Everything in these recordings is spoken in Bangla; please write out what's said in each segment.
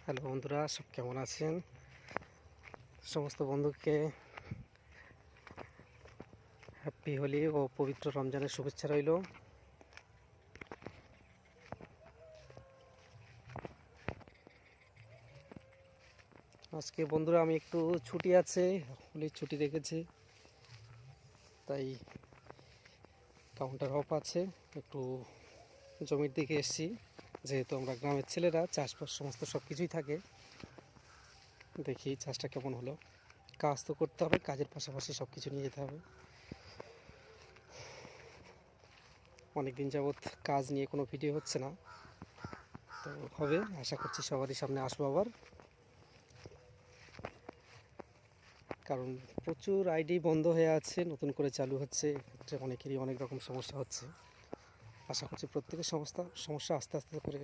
হ্যালো বন্ধুরা, সব কেমন আছেন? সমস্ত বন্ধুকে হ্যাপি হোলি ও পবিত্র রমজানের শুভেচ্ছা রইল। আজকে বন্ধুরা আমি একটু ছুটি আছে, হোলির ছুটি রেখেছি, তাই কাউন্টার অফ আছে, একটু জমির দিকে এসেছি। যেহেতু আমরা গ্রামের ছেলেরা, চাষবাস সমস্ত সব কিছুই থাকে। দেখি চাষটা কেমন হলো। কাজ তো করতে হবে, কাজের পাশাপাশি সব কিছু নিয়ে যেতে হবে। অনেকদিন যাবৎ কাজ নিয়ে কোনো ভিডিও হচ্ছে না, তো হবে, আশা করছি সবারই সামনে আসবো আবার। কারণ প্রচুর আইডি বন্ধ হয়ে আছে, নতুন করে চালু হচ্ছে, এক্ষেত্রে অনেকেরই অনেক রকম সমস্যা হচ্ছে। আশা করছি প্রত্যেকের সমস্যা আস্তে আস্তে করে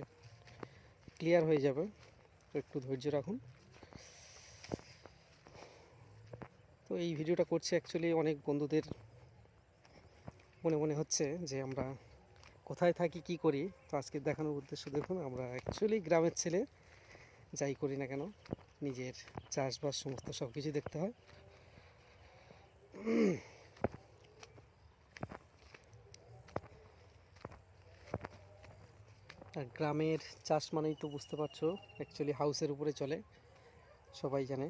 ক্লিয়ার হয়ে যাবে, তো একটু ধৈর্য রাখুন। তো এই ভিডিওটা করছি অ্যাকচুয়ালি অনেক বন্ধুদের মনে মনে হচ্ছে যে আমরা কোথায় থাকি, কি করি। তো আজকে দেখানোর উদ্দেশ্য, দেখুন আমরা অ্যাকচুয়ালি গ্রামের ছেলে, যাই করি না কেন নিজের চাষবাস সমস্ত সব কিছু দেখতে হয়। আর গ্রামের চাষ মানেই তো বুঝতে পারছো, অ্যাকচুয়ালি হাউসের উপরে চলে, সবাই জানে।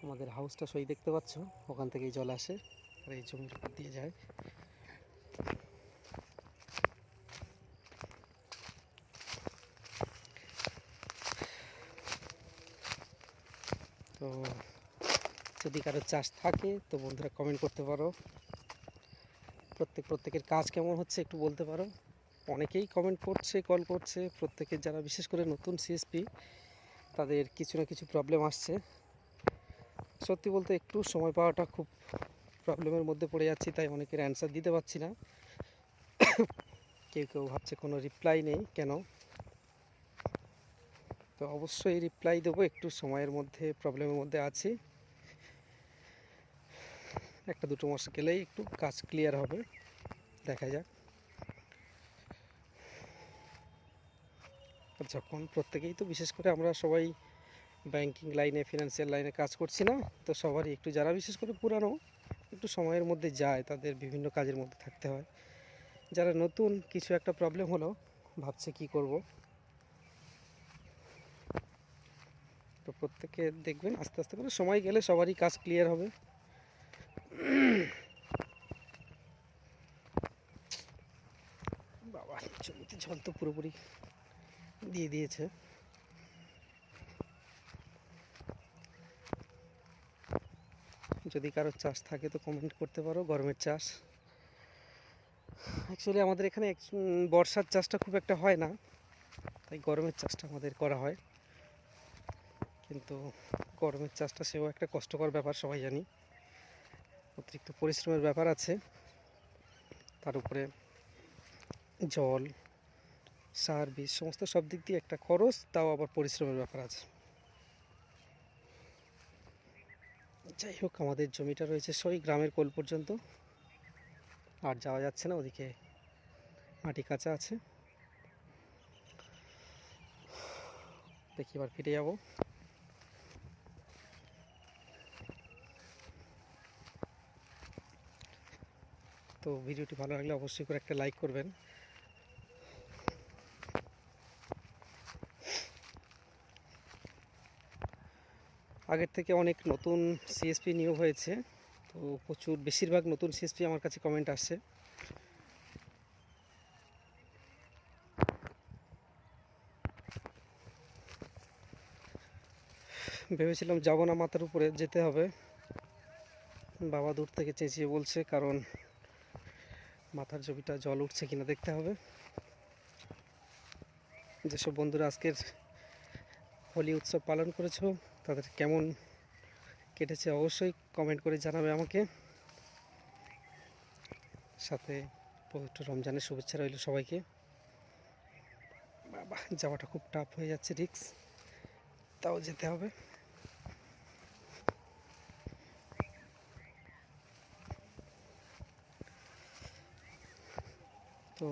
আমাদের হাউসটা সই দেখতে পাচ্ছ, ওখান থেকেই জল আসে আর এই জমির উপর দিয়ে যায়। তো যদি কারো চাষ থাকে তো বন্ধুরা কমেন্ট করতে পারো। প্রত্যেকের কাজ কেমন হচ্ছে একটু বলতে পারো। অনেকেই কমেন্ট করছে, কল করছে, প্রত্যেকের যারা বিশেষ করে নতুন সিএসপি তাদের কিছু না কিছু প্রবলেম আসছে। সত্যি বলতে একটু সময় পাওয়াটা খুব প্রবলেমের মধ্যে পড়ে যাচ্ছি, তাই অনেকের অ্যান্সার দিতে পারছি না। কেউ কেউ ভাবছে কোনো রিপ্লাই নেই কেন, তো অবশ্যই রিপ্লাই দেবো, একটু সময়ের মধ্যে প্রবলেমের মধ্যে আছি। একটা দুটো মাস গেলেই একটু কাজ ক্লিয়ার হবে, দেখা যাক। যখন প্রত্যেকেই তো, বিশেষ করে আমরা সবাই ব্যাংকিং লাইনে, ফিনান্সিয়াল লাইনে কাজ করছি না, তো সবারই একটু, যারা বিশেষ করে পুরানো, একটু সময়ের মধ্যে যায়, তাদের বিভিন্ন কাজের মধ্যে থাকতে হয়। যারা নতুন, কিছু একটা প্রবলেম হলো, ভাবছে কি করব, তো প্রত্যেকে দেখবেন আস্তে আস্তে করে সময় গেলে সবারই কাজ ক্লিয়ার হবে। বাবা, জমিতে জল তো পুরোপুরি দিয়ে দিয়েছে। যদি কারোর চাষ থাকে তো কমেন্ট করতে পারো, গরমের চাষ। অ্যাকচুয়ালি আমাদের এখানে বর্ষার চাষটা খুব একটা হয় না, তাই গরমের চাষটা আমাদের করা হয়। কিন্তু গরমের চাষটা সেও একটা কষ্টকর ব্যাপার, সবাই জানি। অতিরিক্ত পরিশ্রমের ব্যাপার আছে, তার উপরে জল, সার, বীজ সমস্ত সব দিক দিয়ে একটা খরচ, তাও আবার পরিশ্রমের ব্যাপার আছে। যাই হোক, আমাদের জমিটা রয়েছে সই গ্রামের কোল পর্যন্ত, আর যাওয়া যাচ্ছে না, ওদিকে মাটি কাঁচা আছে। দেখি এবার ফিরে যাব। তো ভিডিওটি ভালো লাগলে অবশ্যই করে একটা লাইক করবেন। আগের থেকে অনেক নতুন সিএসপি নিয়োগ হয়েছে, তো প্রচুর, বেশিরভাগ নতুন সিএসপি আমার কাছে কমেন্ট আসছে। ভেবেছিলাম যাব না, মাথার উপরে যেতে হবে, বাবা দূর থেকে চেঁচিয়ে বলছে, কারণ মাথার জমিটা জল উঠছে কিনা দেখতে হবে। যেসব বন্ধুরা আজকের হোলি উৎসব পালন করেছো, তাদের কেমন কেটেছে অবশ্যই কমেন্ট করে জানাবে আমাকে। সাথে পবিত্র রমজানের শুভেচ্ছা রইল সবাইকে। বাবা, যাওয়াটা খুব টাফ হয়ে যাচ্ছে, রিস্ক, তাও যেতে হবে। তো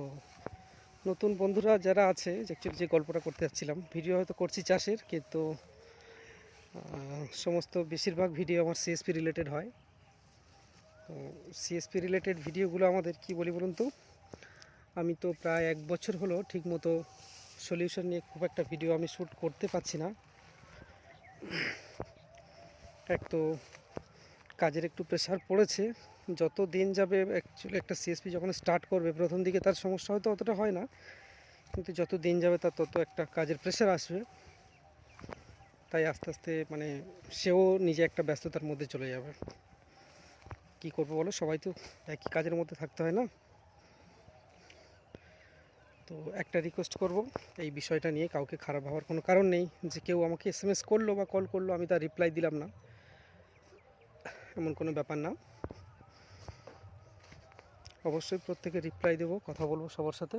নতুন বন্ধুরা যারা আছে, অ্যাকচুয়ালি যে গল্পটা করতে যাচ্ছিলাম, ভিডিও হয়তো করছি চাষের, কিন্তু সমস্ত বেশিরভাগ ভিডিও আমার সিএসপি রিলেটেড হয়। তো সিএসপি রিলেটেড ভিডিওগুলো আমাদের কি বলি বলুন তো, আমি তো প্রায় 1 বছর হলো ঠিকমতো সলিউশন নিয়ে খুব একটা ভিডিও আমি শ্যুট করতে পারছি না। এক তো কাজের একটু প্রেশার পড়েছে, যত দিন যাবে অ্যাকচুয়ালি একটা সিএসপি যখন স্টার্ট করবে প্রথম দিকে তার সমস্যা হয়তো অতটা হয় না, কিন্তু যত দিন যাবে তার তত একটা কাজের প্রেশার আসবে। তাই আস্তে আস্তে মানে সেও নিজে একটা ব্যস্ততার মধ্যে চলে যাবে। কি করবো বলো, সবাই তো একই কাজের মধ্যে থাকতে হয় না। তো একটা রিকোয়েস্ট করব, এই বিষয়টা নিয়ে কাউকে খারাপ ভাবার কোনো কারণ নেই যে কেউ আমাকে এসএমএস করলো বা কল করলো আমি তার রিপ্লাই দিলাম না, এমন কোনো ব্যাপার না। অবশ্যই প্রত্যেকে রিপ্লাই দেবো, কথা বলবো সবার সাথে।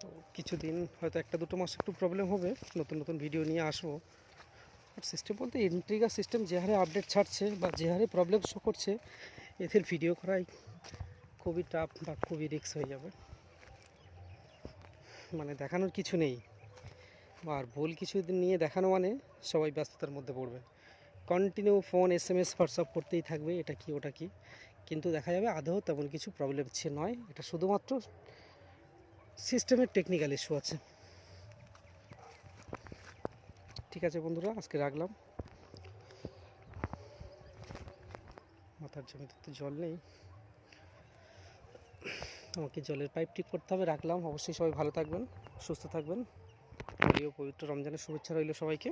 তো কিছুদিন হয়তো 1-2 মাস একটু প্রবলেম হবে, নতুন নতুন ভিডিও নিয়ে আসবো। আর সিস্টেম বলতে ইন্ট্রিগার সিস্টেম যে হারে আপডেট ছাড়ছে বা যে হারে প্রবলেম শো করছে, এদের ভিডিও করাই খুবই টাফ বা খুবই রিস্ক হয়ে যাবে। মানে দেখানোর কিছু নেই, আর ভুল কিছু নিয়ে দেখানো মানে সবাই ব্যস্ততার মধ্যে পড়বে, কন্টিনিউ ফোন এসএমএস হোয়াটসঅ্যাপ করতেই থাকবে, এটা কি ওটা কি, কিন্তু দেখা যাবে আদৌ তেমন কিছু প্রবলেম নয়, এটা শুধুমাত্র সিস্টেমের টেকনিক্যাল ইস্যু আছে। ঠিক আছে বন্ধুরা, আজকে রাখলাম। মাথার জমিতে তো জল নেই, আমাকে জলের পাইপ ঠিক করতে হবে। রাখলাম, অবশ্যই সবাই ভালো থাকবেন, সুস্থ থাকবেন। প্রিয় পবিত্র রমজানের শুভেচ্ছা রইল সবাইকে।